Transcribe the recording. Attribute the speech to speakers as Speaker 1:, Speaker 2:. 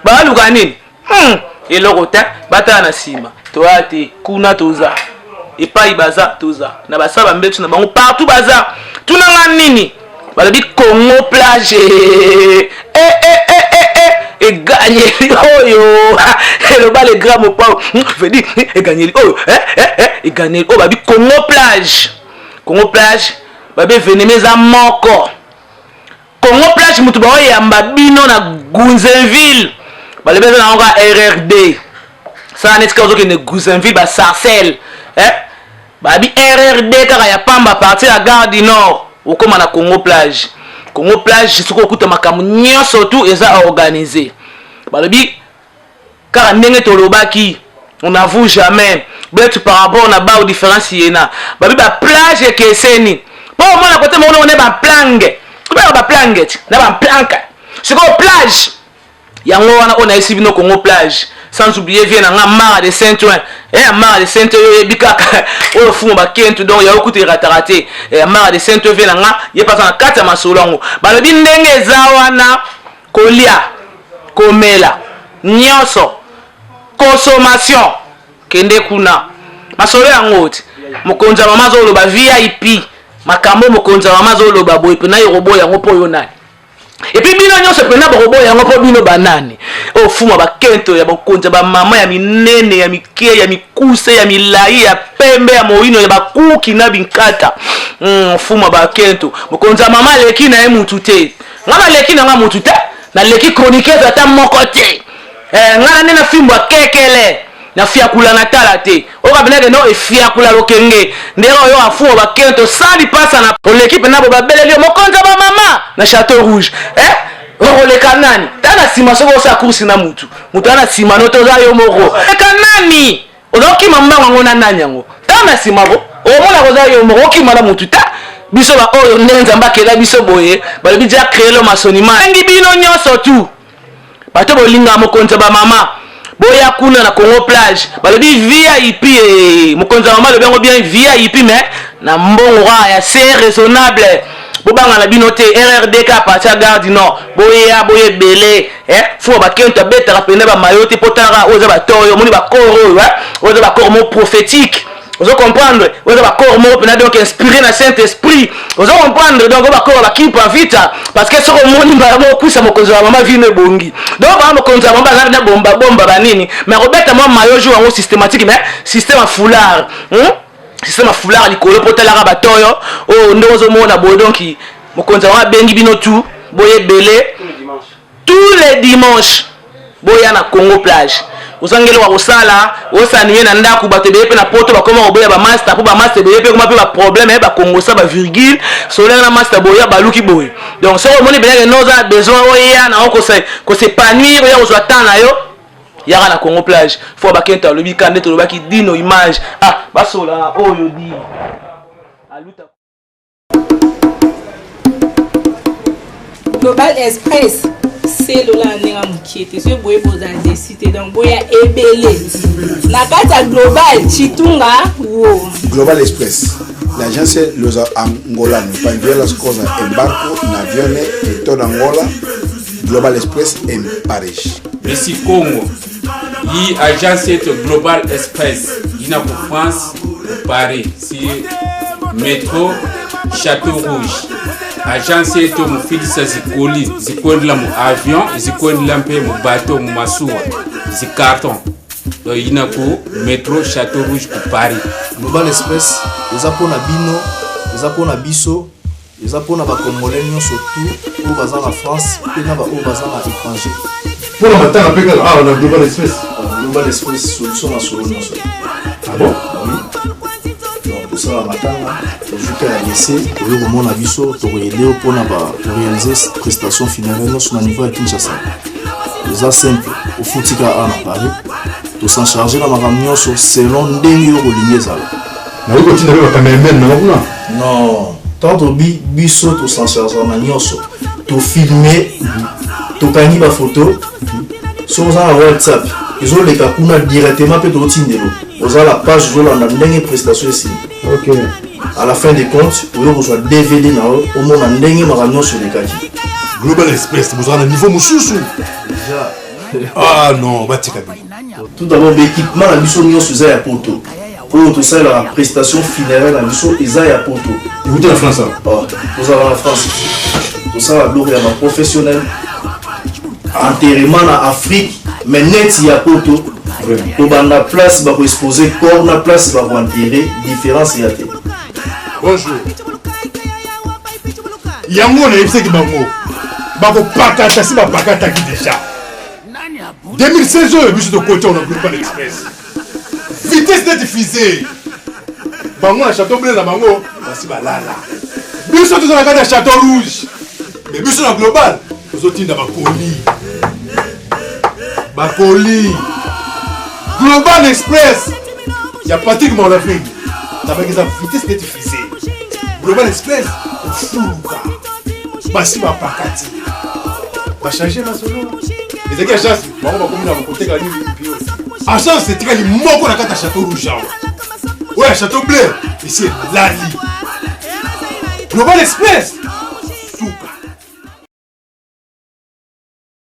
Speaker 1: baluka nini eloko te batala na nsima toya te kuna toza epai baza toza na basala mbetu na bango partout baza tunanga nini balobi Congo plage eganyeli oyo eloba le grand mopao vedi eganyeli oyo eganyeli oyo babi Congo plage babe veneme eza moko Congo plage mutu baoyamba bino na Gunzenville balobi eza nango ka RRD sala neti kaka ozokende Gunzenville basarcelle babi RRD kaka ya pamba partir ya gare du Nord okoma na Congo plage soki okuta makambo nyonso tu eza organisé balobi kaka ndenge tolobaki on n'avoue jamais betu par rapport na ba différence yena babi ba plage ekeseni po mona kote mo on ba plangue ba plangue na ba planka siko plage yango wana on a ici bino Congo plage sans oublier vient na Mara de Saint-Ouen Mara de Saint-Ouen bikaka o fumo ba kentu donc ya okuti ratarate Mara de Saint-Ouen vient na ye pasa na kata masolongo balobi ndenge eza wana kolia komela nyonso consommation kende kuna masolo yango ti mokonza mama zo loba VIP makambo mokonza mama zo loba boy pe na yobo yango po yo nani et puis bino nyonso pe na bobo yango po bino banani o fuma ba kento ya mokonza ba mama ya minene ya mike ya mikuse ya milai ya pembe ya moino ya bakuki na binkata fuma ba kento mokonza mama leki na mutu te ngana leki na nga mutu te na leki chroniqueuse ata moko te ngana nena fimbo kekele na fiakula na tala te oka beneke no efiakula lokenge ndero yo afuo ba kento sali pasa na l'équipe na boba beleli mokonza ba mama na Château Rouge roleka nani tana sima soko sa kursi na mutu ana sima no toza yo moko eka nani ozoki mamba ngona nani yango tana sima bo omona koza yo moko ki mala mutu ta biso ba oyo ndenza mbakela biso boye balobi dia créer le maçonnement ngi bino nyonso tu bato bolinga mokonza ba mama boya kuna na Congo plage balobi VIP mokonza mama le bengo bien VIP mais na mbongo ya c'est raisonnable bobanga na bino te RRD ka partir à gare du Nord boye belé fo ba kenta beta pende ba mayote potara oza ba toyo moni ba koro oza ba corps mot prophétique vous comprendre oza ba corps mot pena donc inspiré na Saint-Esprit vous comprendre donc ba corps ba qui pas vite parce que soko moni ba mo kusa mokonza mama vino bongi donc ba mokonza mama na bomba ba nini mais robeta moi mayo jour en systématique mais système à foulard système à foulard likolo potala ba toyo o ndozo mona boy donc mokonza wa bengi bino tout boye belé tous les dimanches boya na Congo plage osangeli wa kosala osaniye na ndaku bato bepe na poto bakoma oboya ba master po ba master bepe koma pe ba problème ba Congo sa ba virgule solenga na master boya baluki boy donc so moni benga noza besoin oya na ko s'épanouir ya ozwa temps na yo yaka na Congo plage faut ba kenta lobi kande to lobaki dino image basola oyo di aluta
Speaker 2: Global Express c'est le landing à Moukiete ce boye boza décidé donc boya ebele na kata Global Chitunga wo
Speaker 3: Global Express l'agence los Angola no pa las cosas en barco en avión en toda Angola Global Express en Paris
Speaker 4: Messi Congo yi agence Global Express ina pour France Paris si métro Château Rouge agence eto mu filisa zikwendela mu avion zikwendela mpe mu bateau mu masuwa zi carton do ina ku métro Château Rouge pour Paris
Speaker 5: Global Express eza pona bino eza pona biso eza pona ba congolais nyonso tout o baza na France pe na ba o baza na étranger
Speaker 3: pour la matin avec on a Global Express
Speaker 5: solution na solo nyonso
Speaker 3: ah bon
Speaker 5: donc ça va matin jusqu'à la lycée au moment na biso to aider pona ba réaliser prestation finale nyonso na niveau ya Kinshasa eza simple au futika à Paris to s'en charger na makambo nyonso selon ndenge yo kolingi ezala
Speaker 3: na uko tina ba cameraman na kuna
Speaker 5: non tant biso to s'en charger na nyonso to filmer to kangi ba photo sur ça WhatsApp ils ont les kakuna directement pe to tindelo oza la page zo la ndenge prestation ici
Speaker 3: OK
Speaker 5: à la fin des comptes vous reçoit DVD na au monde ndenge makambo nyonso les kaki
Speaker 3: Global Express vous avez un niveau mususu
Speaker 5: déjà
Speaker 6: Ah non, batika bien.
Speaker 5: Tout d'abord, l'équipement à biso nyonso eza ya poto. Pour tout ça, la prestation funéraire à biso eza ya poto.
Speaker 6: Vous êtes en France?
Speaker 5: Oh, nous avons en France. Tout ça, la gloire est professionnel. Enterrement en Afrique, mais net il y a poto. Pour la place, il va exposer corps, la place, il va enterrer. Différence, il y a.
Speaker 6: Bonjour. Yango na yebise ki bango. Bako pakata si ba pakata ki déjà. 2016 oyo biso tokotia on a Global Express. Vitesse de diffusée. Bango na Château Bleu na bango, basi balala. Biso toza na kati ya Château Rouge. Mais biso na Global, tozotinda bakoli. Bakoli. Global Express. Il y a Patrick Morlafing. Avec sa vitesse de diffusée. Global Express. Fouka. Basi ba pakati. Ba changer ma solo. Les gars chance, bango ba komina ba côté ka ni bio. Agence c'est très moko na kata Château Rouge. Ouais, Château Bleu. Ici Lali. Global Express.